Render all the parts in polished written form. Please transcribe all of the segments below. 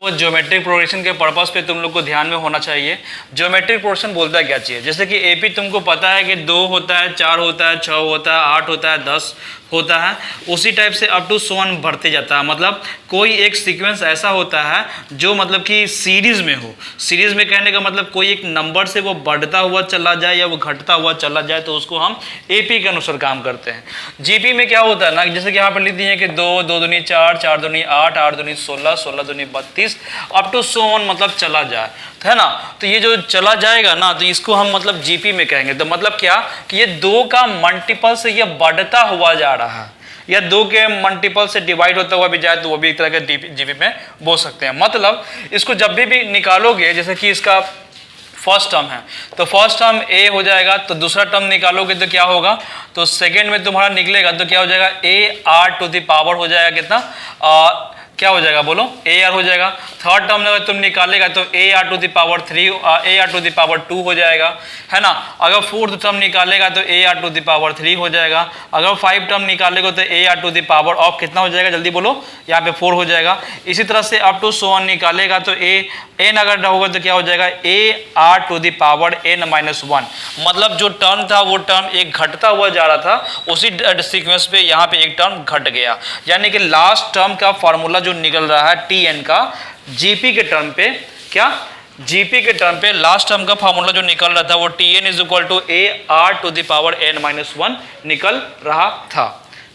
वो geometric progression के purpose पे तुम लोग को ध्यान में होना चाहिए। ज्योमेट्रिक प्रोग्रेशन बोलता है क्या चाहिए, जैसे कि एपी तुमको पता है कि 2 होता है, 4 होता है, 6 होता है, 8 होता है, 10 होता है, उसी टाइप से अप टू 100 बढ़ते जाता है। मतलब कोई एक सीक्वेंस ऐसा होता है जो मतलब कि सीरीज में हो। सीरीज में कहने का मतलब कोई एक नंबर से वो बढ़ता हुआ चला जाए या वो घटता हुआ चला जाए, तो उसको हम एपी के अनुसार काम करते हैं। जीपी में क्या होता है ना, जैसे कि यहाँ पर लिख दिए कि 2, 2 दूनी 4, 4 दूनी 8, 8 दूनी 16, 16 दूनी 32, अप टू 100 मतलब चला जाए, है ना। तो ये जो चला जाएगा ना, तो इसको हम मतलब जीपी में कहेंगे। तो मतलब क्या कि ये 2 का मल्टीपल से ये बढ़ता हुआ जा रहा है, या 2 के मल्टीपल से डिवाइड होता हुआ भी जाए तो वो भी एक तरह के जीपी में बोल सकते हैं। मतलब इसको जब भी निकालोगे, जैसे कि इसका फर्स्ट टर्म है तो फर्स्ट टर्म ए हो जाएगा, तो दूसरा टर्म निकालोगे तो क्या होगा, तो सेकेंड में तुम्हारा निकलेगा तो क्या हो जाएगा, a r to the power हो जाएगा कितना, क्या हो जाएगा बोलो, ए आर हो जाएगा। थर्ड टर्म अगर तुम निकालेगा तो a r to the power 3, a r to the power 2 हो जाएगा, है ना। अगर फोर्थ टर्म निकालेगा तो a r to the power 3 हो जाएगा। अगर 5 टर्म निकालेगा तो a r to the power of कितना हो जाएगा, जल्दी बोलो, यहाँ पे 4 हो जाएगा। इसी तरह से अप टू 100 निकालेगा तो एन अगर होगा तो क्या हो जाएगा, a r to the power n-1। मतलब जो टर्म था वो टर्म एक घटता हुआ जा रहा था, उसी सीक्वेंस पे यहाँ पे एक टर्म घट गया, यानी कि लास्ट टर्म का फॉर्मूला जो निकल रहा है टी एन का जीपी के टर्म पे, क्या जीपी के टर्म पे लास्ट टर्म का फॉर्मूला जो निकल रहा था वो t n is equal to a r to the power n-1 निकल रहा था,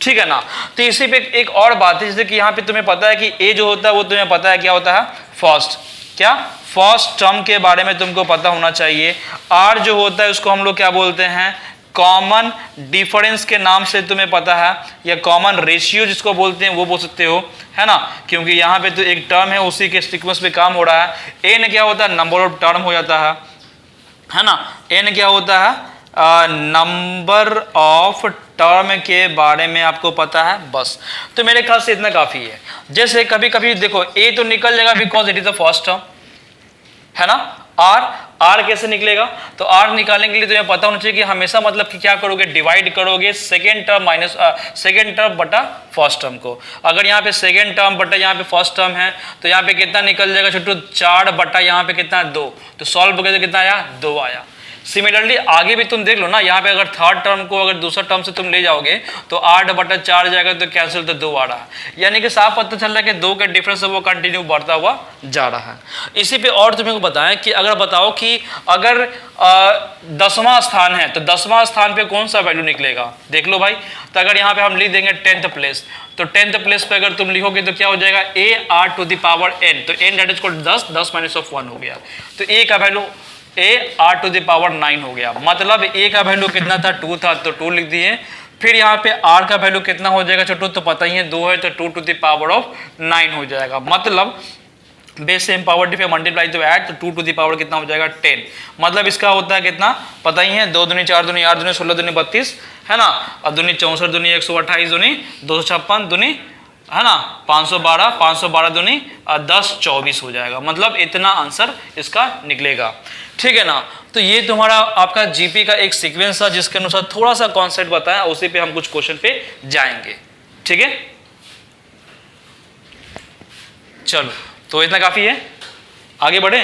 ठीक है ना। तो इसी पे एक और बात है, जैसे कि यहाँ पे तुम्हें पता है कि ए जो होता है वो तुम्हें पता है क्या होता है, फर्स्ट, क्या फर्स्ट टर्म के बारे में तुमको पता होना चाहिए। आर जो होता है उसको हम लोग क्या बोलते हैं, कॉमन डिफरेंस के नाम से तुम्हें पता है, या कॉमन रेशियो जिसको बोलते हैं वो बोल सकते हो, है ना। क्योंकि यहाँ पे तो एक टर्म है, उसी के सीक्वेंस पे काम हो रहा है। एन क्या होता है, नंबर ऑफ टर्म हो जाता है ना। एन क्या होता है, नंबर ऑफ टर्म के बारे में आपको पता है, बस। तो मेरे ख्याल से इतना काफी है। जैसे कभी कभी देखो ए तो निकल जाएगा because it is the first term, है ना। आर कैसे निकलेगा, तो आर निकालने के लिए तुम्हें पता होना चाहिए कि हमेशा मतलब कि क्या करोगे, डिवाइड करोगे second term minus second term बटा फर्स्ट टर्म को। अगर यहाँ पे सेकेंड टर्म बटा यहाँ पे फर्स्ट टर्म है तो यहाँ पे कितना निकल जाएगा छोटू, 4 बटा यहाँ पे कितना 2, तो सॉल्व करके कितना आया, 2 आया। सिमिलरली आगे भी तुम देख लो ना, यहाँ पे अगर थर्ड टर्म को अगर दूसरा टर्म से तुम ले जाओगे तो 8 बटा 4 जाएगा तो कैंसिल, तो 2 आ रहा है। यानी कि साफ पता चल रहा है कि 2 का डिफरेंस है वो कंटिन्यू बढ़ता हुआ जा रहा है। इसी पे और तुम्हें बताएं कि अगर बताओ कि अगर 10वां स्थान है तो 10वां स्थान पे कौन सा वैल्यू निकलेगा, देख लो भाई। तो अगर यहाँ पे हम लिख देंगे 10th प्लेस, तो 10th प्लेस पे अगर तुम लिखोगे तो क्या हो जाएगा, a r to the power n, तो n that is equal 10 minus of 1 हो गया, तो ए का value a r to the power 9 हो गया। मतलब ए का वैल्यू कितना था, 2 था, तो 2 लिख दिए। फिर यहाँ पे आर का वैल्यू कितना हो जाएगा छोटू, तो पता ही है 2 है, तो 2 टू द पावर ऑफ 9 हो जाएगा। मतलब बेस सेम पावर डिफे मल्टीप्लाई तो ऐड, तो 2 टू द पावर कितना हो जाएगा, 10। मतलब इसका होता है कितना, पता ही है, 2 दूनी 4 दूनी 8 दूनी 16 दूनी 32, है ना, और दूनी 64 दूनी 128 दूनी 256 दूनी, है ना, 512, 512 दूनी 10 24 हो जाएगा। मतलब इतना आंसर इसका निकलेगा, ठीक है ना। तो ये तुम्हारा आपका जीपी का एक सीक्वेंस था जिसके अनुसार थोड़ा सा कॉन्सेप्ट बताया, उसी पे हम कुछ क्वेश्चन पे जाएंगे, ठीक है। चलो, तो इतना काफी है, आगे बढ़े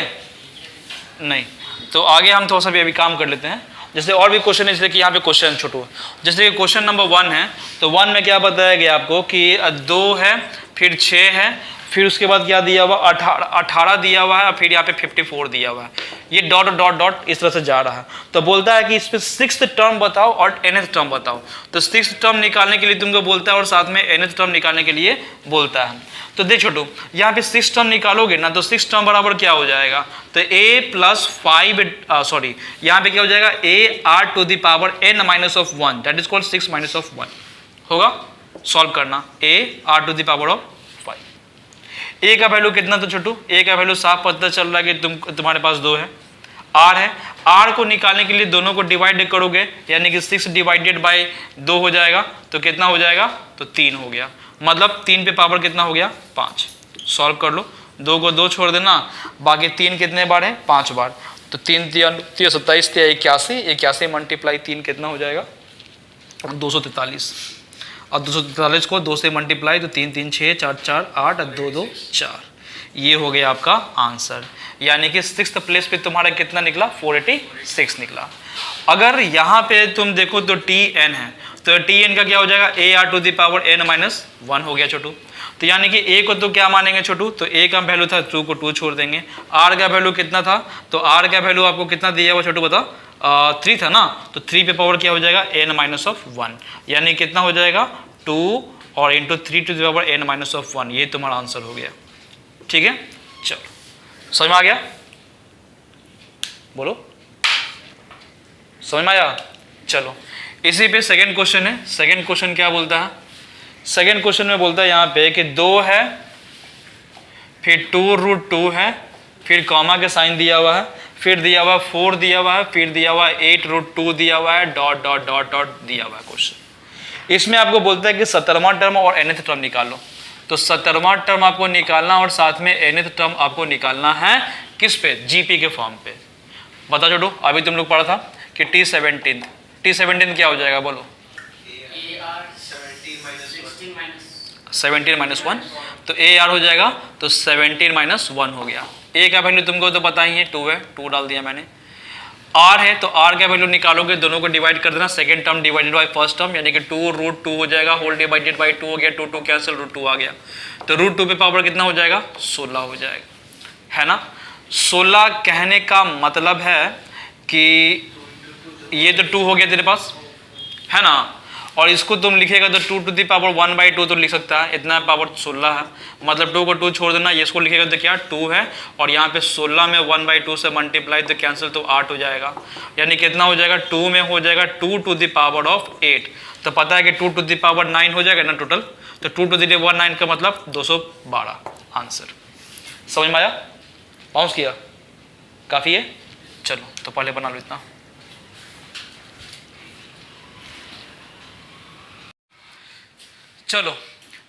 नहीं, तो आगे हम थोड़ा सा भी अभी काम कर लेते हैं। जैसे और भी क्वेश्चन है, जैसे कि यहाँ पे क्वेश्चन छोटू, जैसे क्वेश्चन नंबर 1 है, तो 1 में क्या बताया गया आपको कि 2 है, फिर 6 है, फिर उसके बाद क्या दिया हुआ, 18 दिया हुआ है, और फिर यहाँ पे 54 दिया हुआ है। ये डॉट डॉट डॉट इस तरह से जा रहा है। तो बोलता है कि इस पे 6th टर्म बताओ और nth टर्म बताओ। तो 6th टर्म निकालने के लिए तुमको बोलता है और साथ में nth टर्म निकालने के लिए बोलता है। तो देख छोटू, यहाँ पे 6 टर्म निकालोगे ना, तो 6 टर्म बराबर क्या हो जाएगा, तो a प्लस 5 सॉरी यहाँ पे क्या हो जाएगा, a r to the power n-1 that is called 6 minus of 1 होगा। सॉल्व करना, a r to the power of 5। a का वैल्यू कितना था छोटू, a का वैल्यू साफ पता चल रहा है कि तुम्हारे पास 2 है, r है। r को निकालने के लिए दोनों को डिवाइड करोगे, यानी कि 6 डिवाइडेड बाय 2 हो जाएगा, तो कितना हो जाएगा, तो 3 हो गया। मतलब 3 पे पावर कितना हो गया, 5। सॉल्व कर लो, 2 को 2 छोड़ देना, बाकी 3 कितने बार है, 5 बार। तो 3 3 27 81, 81 मल्टीप्लाई 3 कितना हो जाएगा, 243। और 243 को 2 से मल्टीप्लाई तो 3 3 6 4 4 8 और 2 2 4, ये हो गया आपका आंसर, यानी कि 6th प्लेस पे तुम्हारा कितना निकला, 486 निकला। अगर यहाँ पे तुम देखो तो Tn है, तो Tn का क्या हो जाएगा, AR⁻n-1 हो गया छोटू। तो यानी कि a को तो क्या मानेंगे छोटू, तो a का वैल्यू था 2 को 2 छोड़ देंगे। r का वैल्यू कितना था, तो r का वैल्यू आपको कितना दिया हुआ छोटू बताओ, 3 था ना, तो 3 पे पावर क्या हो जाएगा, n-1, यानी कितना हो जाएगा 2 और into 3 to the power n-1, ये तुम्हारा आंसर हो गया। ठीक है, चलो समझ में आ गया, बोलो समझ में आया। चलो इसी पे सेकंड क्वेश्चन है। सेकंड क्वेश्चन क्या बोलता है, सेकंड क्वेश्चन में बोलता है यहाँ पे कि 2 है, फिर 2√2 है, फिर कॉमा के साइन दिया हुआ है, फिर दिया हुआ 4 दिया हुआ है, फिर दिया हुआ 8√2 दिया हुआ है, डॉट डॉट डॉट डॉट दिया हुआ है क्वेश्चन। इसमें आपको बोलता है कि 17वां टर्म और nth टर्म निकालो। तो 17वां टर्म आपको निकालना और साथ में nth टर्म आपको निकालना है किस पे, जीपी के फॉर्म पे। बता छोटो, अभी तुम लोग पढ़ा था कि T17 क्या हो जाएगा बोलो, 17-1, तो AR हो जाएगा तो 17-1 हो गया। A का वैल्यू तुमको तो पता ही है 2 है, 2 डाल दिया मैंने। R है तो R का वैल्यू निकालोगे, दोनों को डिवाइड कर देना, second term divided by first term, यानी कि 2√2 हो जाएगा, होल डिवाइडेड बाय 2 हो गया, 2 कैंसिल, √2 आ गया, तो √2 पे पावर कितना हो जाएगा, 16 हो जाएगा, है ना। 16 कहने का मतलब है कि ये तो 2 हो गया तेरे पास, है ना, और इसको तुम लिखेगा तो 2 टू द पावर 1/2 तो लिख सकता है, इतना पावर 16 है, मतलब 2 को 2 छोड़ देना, इसको लिखेगा तो क्या 2 है, और यहाँ पे 16 में 1/2 से मल्टीप्लाई तो कैंसिल, तो 8 हो जाएगा, यानी कितना हो जाएगा, 2 में हो जाएगा 2 टू द पावर ऑफ 8, तो पता है कि 2 टू द पावर 9 हो जाएगा ना टोटल, तो 2 टू द पावर 9 का मतलब 212 आंसर। समझ में आया, बाउंस किया, काफ़ी है। चलो तो पहले बना लो इतना। चलो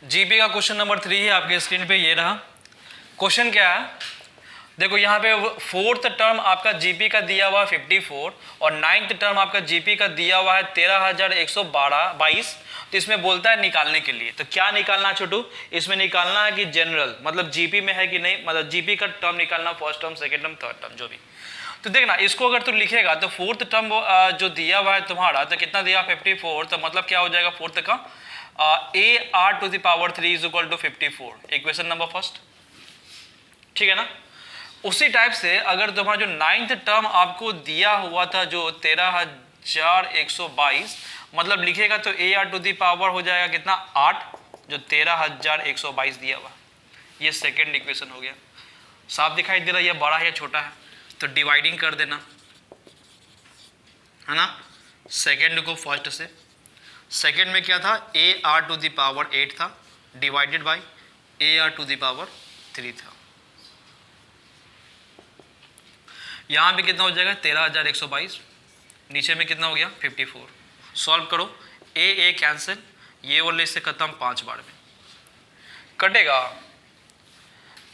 जीपी का क्वेश्चन नंबर 3 है आपके स्क्रीन पे, ये रहा क्वेश्चन। क्या है देखो, यहाँ पे 4th टर्म आपका जीपी का दिया हुआ 54 और 9th टर्म आपका जीपी का दिया हुआ है 13,122। तो इसमें बोलता है निकालने के लिए, तो क्या निकालना है छोटू, इसमें निकालना है कि जनरल मतलब जीपी में है कि नहीं, मतलब जीपी का टर्म निकालना, first term, second term, third term, जो भी। तो देखना इसको अगर तू लिखेगा तो 4th टर्म जो दिया हुआ है तुम्हारा, तो कितना दिया 54, तो मतलब क्या हो जाएगा 4th का AR⁻3 is equal to 54, equation number first, ठीक है ना। उसी टाइप से अगर तुम्हारा जो 9th टर्म आपको दिया हुआ था जो 13,122, मतलब लिखेगा तो AR⁻ हो जाएगा कितना 8, जो 13,122 दिया हुआ, ये सेकेंड इक्वेशन हो गया। साफ दिखाई दे रहा है, ये बड़ा है या छोटा है, तो डिवाइडिंग कर देना, है ना, सेकेंड को फर्स्ट से। सेकेंड में क्या था, AR⁻8 था डिवाइडेड बाय AR⁻3 था। यहाँ पे कितना हो जाएगा 13,122, नीचे में कितना हो गया 54। सॉल्व करो, ए कैंसिल, ये वाले से खत्म 5 बार में कटेगा,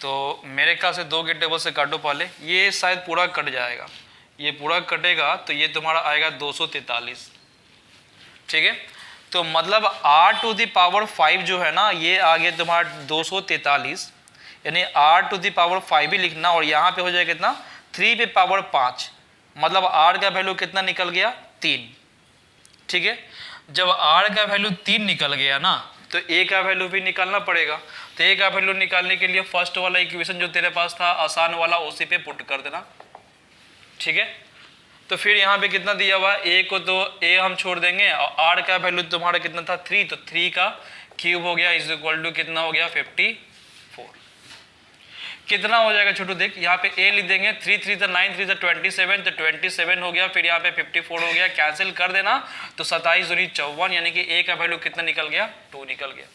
तो मेरे ख्याल से 2 के टेबल से काटो पहले, ये शायद पूरा कट जाएगा, ये पूरा कटेगा तो ये तुम्हारा आएगा 243, ठीक है। तो मतलब R⁻5 जो है ना, ये आ गया तुम्हारा 243, यानी R⁻5 भी लिखना, और यहाँ पे हो जाएगा कितना 3 पे पावर 5, मतलब R का वैल्यू कितना निकल गया 3, ठीक है। जब R का वैल्यू 3 निकल गया ना, तो A का वैल्यू भी निकालना पड़ेगा। तो A का वैल्यू निकालने के लिए फर्स्ट वाला इक्वेशन जो तेरे पास था आसान वाला, उसी पे पुट कर देना, ठीक है। तो फिर यहाँ पे कितना दिया हुआ है, A को तो A हम छोड़ देंगे, और R का वैल्यू तुम्हारा कितना था 3, तो 3 का क्यूब हो गया इज इक्वल टू कितना हो गया 54। कितना हो जाएगा छोटू, देख यहाँ पे A लिख देंगे, 3 3 9 3 27, तो 27 हो गया, फिर यहाँ पे 54 हो गया, कैंसिल कर देना, तो 27 दूनी 54, यानी कि A का वैल्यू कितना निकल गया 2 निकल गया।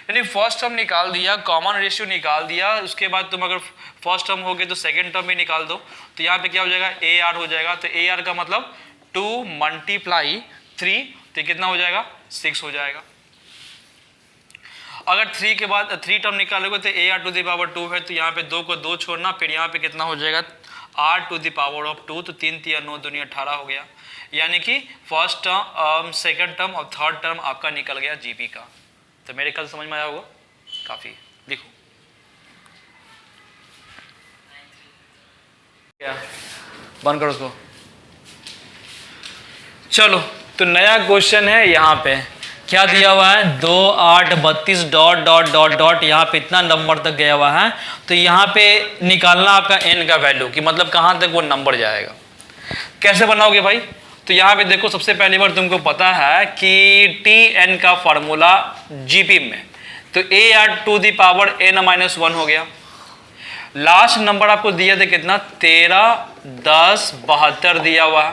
यानी फर्स्ट टर्म निकाल दिया, कॉमन रेशियो निकाल दिया, उसके बाद तुम अगर फर्स्ट टर्म हो गए तो सेकंड टर्म भी निकाल दो, तो यहाँ पे क्या हो जाएगा AR हो जाएगा, तो AR का मतलब 2 × 3, तो कितना हो जाएगा 6 हो जाएगा। अगर 3 के बाद 3 टर्म निकालोगे तो AR⁻2 है, तो यहाँ पे 2 को 2 छोड़ना, फिर यहाँ पे कितना हो जाएगा R⁻2, तो 3 3 9 दूनी 18 हो गया, यानी कि फर्स्ट टर्म, सेकंड टर्म और थर्ड टर्म आपका निकल गया जीपी का। तो मेरे ख्याल समझ में आया होगा, काफ़ी। देखो बंद करो उसको। चलो तो नया क्वेश्चन है, यहाँ पे क्या दिया हुआ है 2 8 32 डॉट डॉट डॉट डॉट, यहाँ पे इतना नंबर तक गया हुआ है। तो यहाँ पे निकालना आपका n का वैल्यू कि मतलब कहाँ तक वो नंबर जाएगा। कैसे बनाओगे भाई? तो यहाँ पे देखो, सबसे पहली बार तुमको पता है कि tn का फॉर्मूला जीपी में, तो a r n-1 हो गया। लास्ट नंबर आपको दिया था कितना 13 10 72 दिया हुआ है।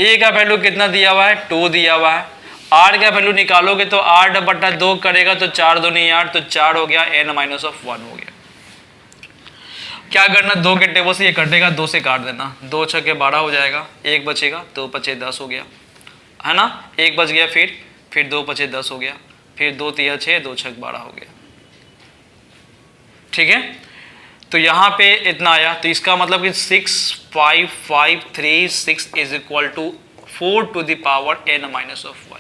a का वैल्यू कितना दिया हुआ है 2 दिया हुआ है। r का वैल्यू निकालोगे तो 8/2 करेगा तो 4 दूनी 8, तो 4 हो गया, n-1 हो गया। क्या करना, 2 के टेबल से ये कटेगा, 2 से काट देना, 2 6 12 हो जाएगा, 1 बचेगा, 2 5 10 हो गया, है ना, 1 बच गया, फिर 2 5 10 हो गया, फिर 2 3 6, 2 6 12 हो गया। ठीक है, तो यहाँ पे इतना आया, तो इसका मतलब कि 6 5 5 3 6 is equal to 4 to the power n-1।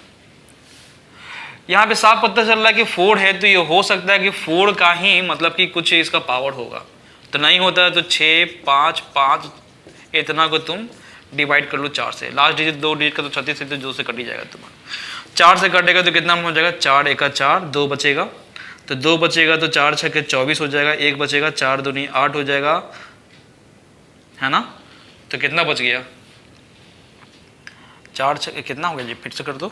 यहाँ पे साफ पता चल रहा है कि 4 है, तो ये हो सकता है कि 4 का ही मतलब कि कुछ इसका पावर होगा। तो नहीं होता है तो 6 5 5 इतना को तुम डिवाइड कर लो 4 से, लास्ट डिजिट 2 डिजिट का तो 36 से, तो 2 से कट ही जाएगा तुम्हारा। 4 से कटेगा तो कितना हो जाएगा, 4 1 4, 2 बचेगा, तो 2 बचेगा तो 4 6 24 हो जाएगा, 1 बचेगा, 4 दूनी 8 हो जाएगा, है ना। तो कितना बच गया, 4 6 कितना हो गया जी, फिर से कर दो,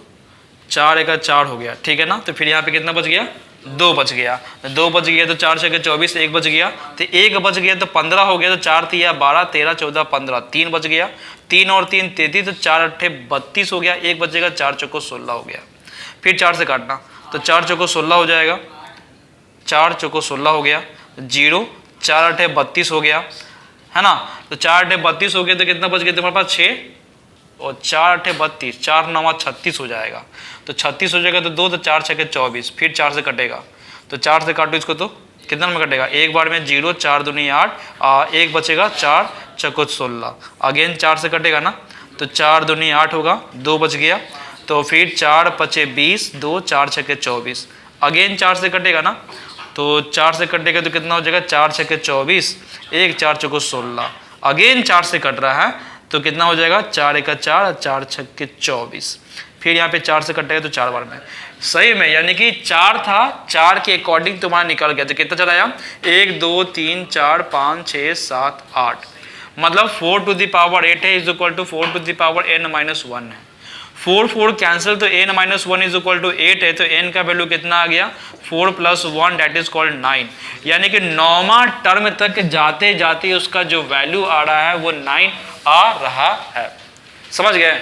4 1 4 हो गया, ठीक है ना। तो फिर यहाँ पे कितना बच गया, 2 बच गया, 2 बच गया तो 4 6 24, 1 बच गया, तो 1 बच गया तो 15 हो गया, तो 4 3 12 13 14 15, 3 बच गया, 3 और 3 33, तो 4 8 32 हो गया, 1 बचेगा, 4 चौको 16 हो गया। फिर 4 से काटना, तो 4 चौको 16 हो जाएगा, 4 चौको 16 हो गया, 0 4 8 32 हो गया, है ना। तो 4 8 32 हो गया, तो कितना बच गया तुम्हारे पास 6, और 4 8 32, 4 9 36 हो जाएगा, तो 36 हो जाएगा, तो 2 तो 4 6 24, फिर 4 से कटेगा, तो 4 से काटो इसको, तो कितना में कटेगा, एक बार में 0, 4 दूनी 8, 1 बचेगा, 4 चौको 16, अगेन 4 से कटेगा ना, तो 4 दूनी 8 होगा, 2 बच गया, तो फिर 4 5 20, 2 4 6 24, अगेन 4 से कटेगा ना, तो 4 से कटेगा तो कितना हो जाएगा, 4 6 24, 1 4 चौको 16, अगेन 4 से कट रहा है, तो कितना हो जाएगा, 4 1 4, 4 6 24, फिर यहाँ पे 4 से कटेगा तो 4 बार में, सही में, यानी कि 4 था, 4 के अकॉर्डिंग तुम्हारा निकल गया, तो कितना चला आया, 1 2 3 4 5 6 7 8, मतलब 4 to the power 8 है, is equal to 4 to the power n-1 है। 4 4 कैंसिल, तो n-1 इज इक्वल टू 8 है, तो n का वैल्यू कितना आ गया, 4 + 1 दैट इज कॉल्ड 9, यानी कि 9वां टर्म तक जाते जाते उसका जो वैल्यू आ रहा है वो 9 आ रहा है। समझ गए?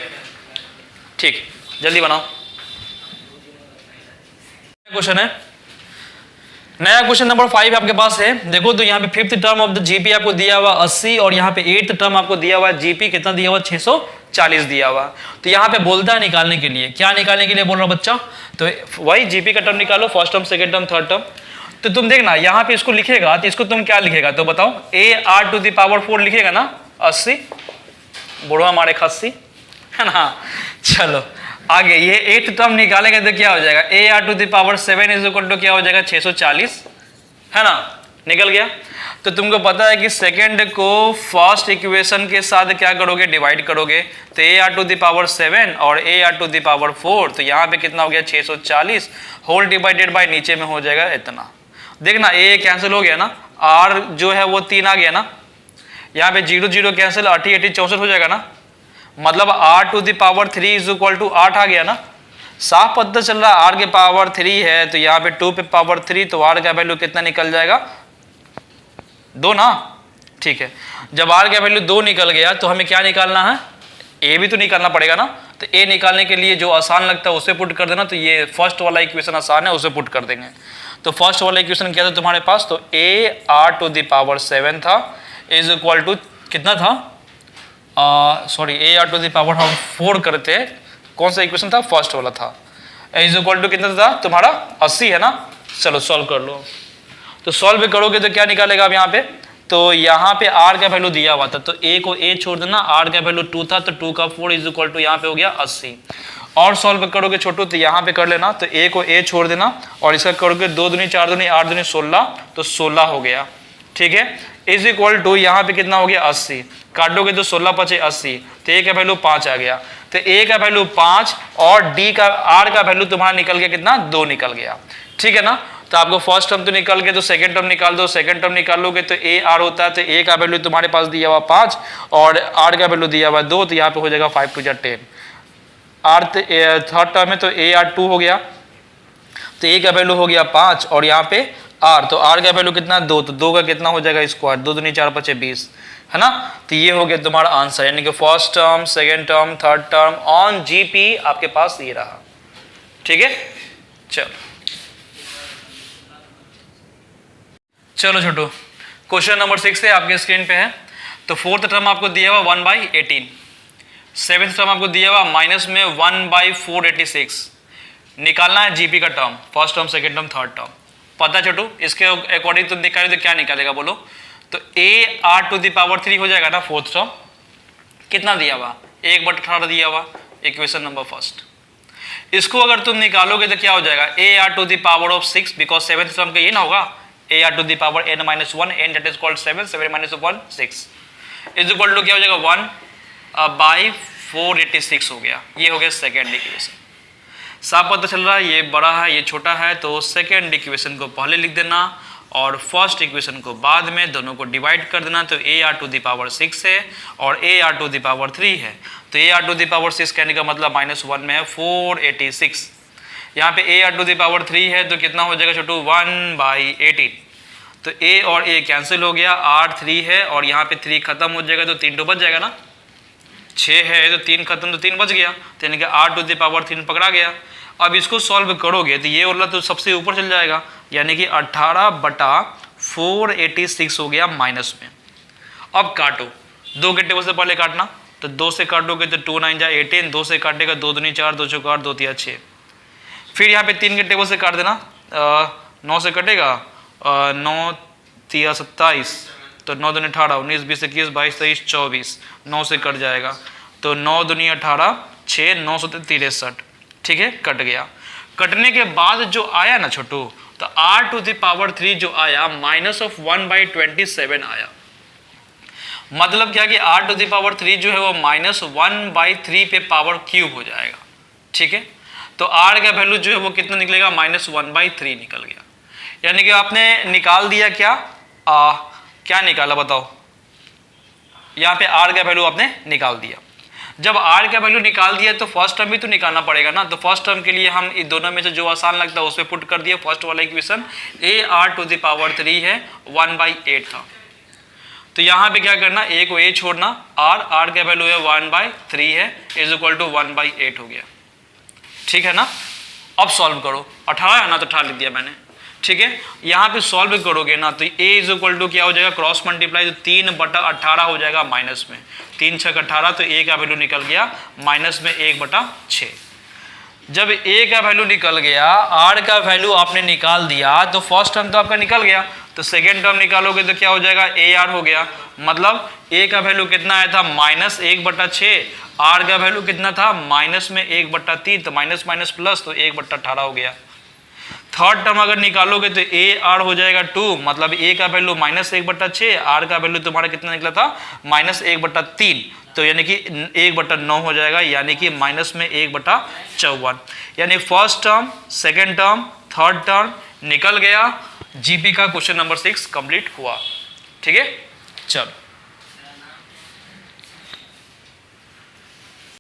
ठीक, जल्दी बनाओ। क्वेश्चन है, नया क्वेश्चन नंबर 5 आपके पास है। देखो तो यहाँ पे 5th term of the GP आपको दिया हुआ 80, और यहाँ पे 8th टर्म आपको दिया हुआ जीपी कितना दिया हुआ 640 दिया हुआ। तो यहाँ पे बोलता है निकालने के लिए, क्या निकालने के लिए बोल रहा बच्चा, तो वही जीपी का टर्म निकालो, first term second term third term. तो तुम देखना यहाँ पे इसको लिखेगा, तो इसको तुम क्या लिखेगा, तो बताओ, AR⁴ लिखेगा ना, 80 बुढ़वा मारे खस्सी, है ना। चलो आगे, ये 8th टर्म निकालेंगे तो क्या हो जाएगा, AR⁴ इज इक्वल टू क्या हो जाएगा 640, है ना, निकल गया। तो तुमको पता है कि सेकंड को फर्स्ट इक्वेशन के साथ क्या करोगे, डिवाइड करोगे, तो AR⁴ और AR⁴ तो यहाँ पे कितना हो गया 640, होल डिवाइडेड बाय नीचे में हो जाएगा इतना। देखना A कैंसिल हो गया ना, R जो है वो 3 आ गया ना, यहाँ पे 0 0 कैंसिल, 80 80 64 हो जाएगा ना, मतलब R⁴ इज इक्वल टू 8 आ गया ना। साफ पता चल रहा है R के पावर 3 है, तो यहाँ पे 2 पे पावर 3, तो R का वैल्यू कितना निकल जाएगा, 2 ना। ठीक है, जब R का वैल्यू 2 निकल गया तो हमें क्या निकालना है, A भी तो निकालना पड़ेगा ना। तो A निकालने के लिए जो आसान लगता है उसे पुट कर देना, तो ये फर्स्ट वाला इक्वेशन आसान है, उसे पुट कर देंगे। तो फर्स्ट वाला इक्वेशन क्या था तुम्हारे पास, तो AR⁴ था, इज इक्वल टू कितना था, सॉरी AR⁴ हम 4 करते हैं, कौन सा इक्वेशन था, फर्स्ट वाला था, इज इक्वल टू कितना था तुम्हारा 80, है ना। चलो सॉल्व कर लो, तो सॉल्व करोगे तो क्या निकालेगा अब यहाँ पे, तो यहाँ पे R का वैल्यू दिया हुआ था, तो A को A छोड़ देना, R का वैल्यू 2 था, तो 2 का 4 इज इक्वल टू यहाँ पे हो गया 80, और सॉल्व करोगे छोटू तो यहाँ पे कर लेना, तो A को A छोड़ देना, और इसका करोगे 2 दूनी 4 दूनी 8 दूनी 16, तो 16 हो गया। ठीक है, इज इक्वल टू यहाँ पे कितना हो गया 80, काटोगे तो 16 पचे 80, तो ए का वैल्यू 5 आ गया। तो ए का वैल्यू 5 और डी का आर का वैल्यू तुम्हारा निकल गया कितना 2 निकल गया। ठीक है ना, तो आपको फर्स्ट टर्म तो निकल गया, तो सेकंड टर्म निकाल दो, सेकंड टर्म निकालोगे तो ए आर होता है, तो ए का वैल्यू तुम्हारे पास दिया हुआ 5 और आर का वैल्यू दिया हुआ 2, तो यहाँ पे हो जाएगा 5 2 10। आर थर्ड टर्म है तो ए आर 2 हो गया, तो ए का वैल्यू हो गया 5 और यहाँ पे आर, तो आर का वैल्यू कितना 2, तो 2 का कितना हो जाएगा स्क्वायर, 2 दूनी 4 5 20, है ना। तो ये हो गया तुम्हारा आंसर, यानी कि first term, second term, third term on GP आपके पास ये रहा। ठीक है, चलो छोटू, क्वेश्चन नंबर 6 है आपके स्क्रीन पे है। तो फोर्थ टर्म आपको दिया हुआ 1/18, सेवेंथ टर्म आपको दिया हुआ माइनस में 1/486, निकालना है जीपी का term, first term, second term, third term. पता छोटू इसके अकॉर्डिंग तुम निकाले तो क्या निकालेगा बोलो, तो a r to the power 3 हो जाएगा ना फोर्थ टर्म, कितना दिया हुआ 1/18 दिया हुआ, इक्वेशन नंबर फर्स्ट। इसको अगर तुम निकालोगे तो क्या हो जाएगा a r to the power of 6, because seventh term का ये ना होगा a r to the power n - 1, n that is called 7, 7 - 1 6 is equal to क्या हो जाएगा 1/486 हो गया। ये हो गया सेकेंड इक्वेशन। साफ पता चल रहा है ये बड़ा है ये छोटा है, तो सेकेंड इक्वेशन को पहले लिख देना और फर्स्ट इक्वेशन को बाद में, दोनों को डिवाइड कर देना। तो a r to the power 6 है और a r to the power 3 है, तो a r to the power 6 कहने का मतलब -1 में है 486, यहाँ पे a r to the power 3 है तो कितना हो जाएगा छोटू 1/18, तो ए और ए कैंसिल हो गया, आर 3 है और यहाँ पे 3 खत्म हो जाएगा, तो 3 तो बच जाएगा ना, 6 है तो 3 खत्म तो 3 बच गया, तो यानी कि आर टू द पावर 3 पकड़ा गया। अब इसको सॉल्व करोगे तो ये वाला तो सबसे ऊपर चल जाएगा, यानी कि 18/486 हो गया माइनस में। अब काटो, 2 के टेबल से पहले काटना, तो 2 से काटोगे तो 2 9 जा 18, 2 से काटेगा 2 दूनी 4, 2 चौका 8, 2 तिया 6, फिर यहाँ पे 3 के टेबल से काट देना, 9 से कटेगा 9 तिया 27, तो 9 दूनी 18, 19 20 21 22 23 24, 9 से कट जाएगा, तो 9 दूनी 18 6 9 7 63, ठीक है कट गया। कटने के बाद जो आया ना छोटू, तो आर टू द पावर 3 जो आया -1/27 आया, मतलब क्या कि आर टू द पावर 3 जो है वो -1/3 पे पावर क्यूब हो जाएगा। ठीक है, तो आर का वैल्यू जो है वो कितना निकलेगा -1/3 निकल गया, यानी कि आपने निकाल दिया क्या क्या निकाला बताओ, यहाँ पे आर का वैल्यू आपने निकाल दिया। जब आर का वैल्यू निकाल दिया तो फर्स्ट टर्म भी तो निकालना पड़ेगा ना, तो फर्स्ट टर्म के लिए हम इन दोनों में से जो आसान लगता है उस पर पुट कर दिया। फर्स्ट वाला equation a r to the power 3 है 1/8 था, तो यहाँ पे क्या करना, ए को ए छोड़ना, आर का वैल्यू है 1/3 है इज इक्वल टू 1/8 हो गया। ठीक है ना, अब सॉल्व करो, 18 है ना तो 18 लिख दिया मैंने। ठीक है, यहाँ पे सॉल्व करोगे ना तो ए इज इक्वल टू क्या हो जाएगा, क्रॉस मल्टीप्लाई, तो 3/18 हो जाएगा माइनस में, 3 6 18, तो ए का वैल्यू निकल गया माइनस में 1/6। जब ए का वैल्यू निकल गया, आर का वैल्यू आपने निकाल दिया, तो फर्स्ट टर्म तो आपका निकल गया, तो सेकेंड टर्म निकालोगे तो क्या हो जाएगा ए आर हो गया, मतलब ए का वैल्यू कितना आया था -1/6, आर का वैल्यू कितना था -1/3, तो माइनस माइनस प्लस, तो 1/18 हो गया। थर्ड टर्म अगर निकालोगे तो ए आर हो जाएगा 2, मतलब ए का वैल्यू -1/6, आर का वैल्यू तुम्हारा कितना निकला था -1/3, तो यानी कि 1/9 हो जाएगा, यानी कि माइनस में 1/54, यानी first term, second term, third term निकल गया। जीपी का क्वेश्चन नंबर 6 कंप्लीट हुआ। ठीक है, चलो।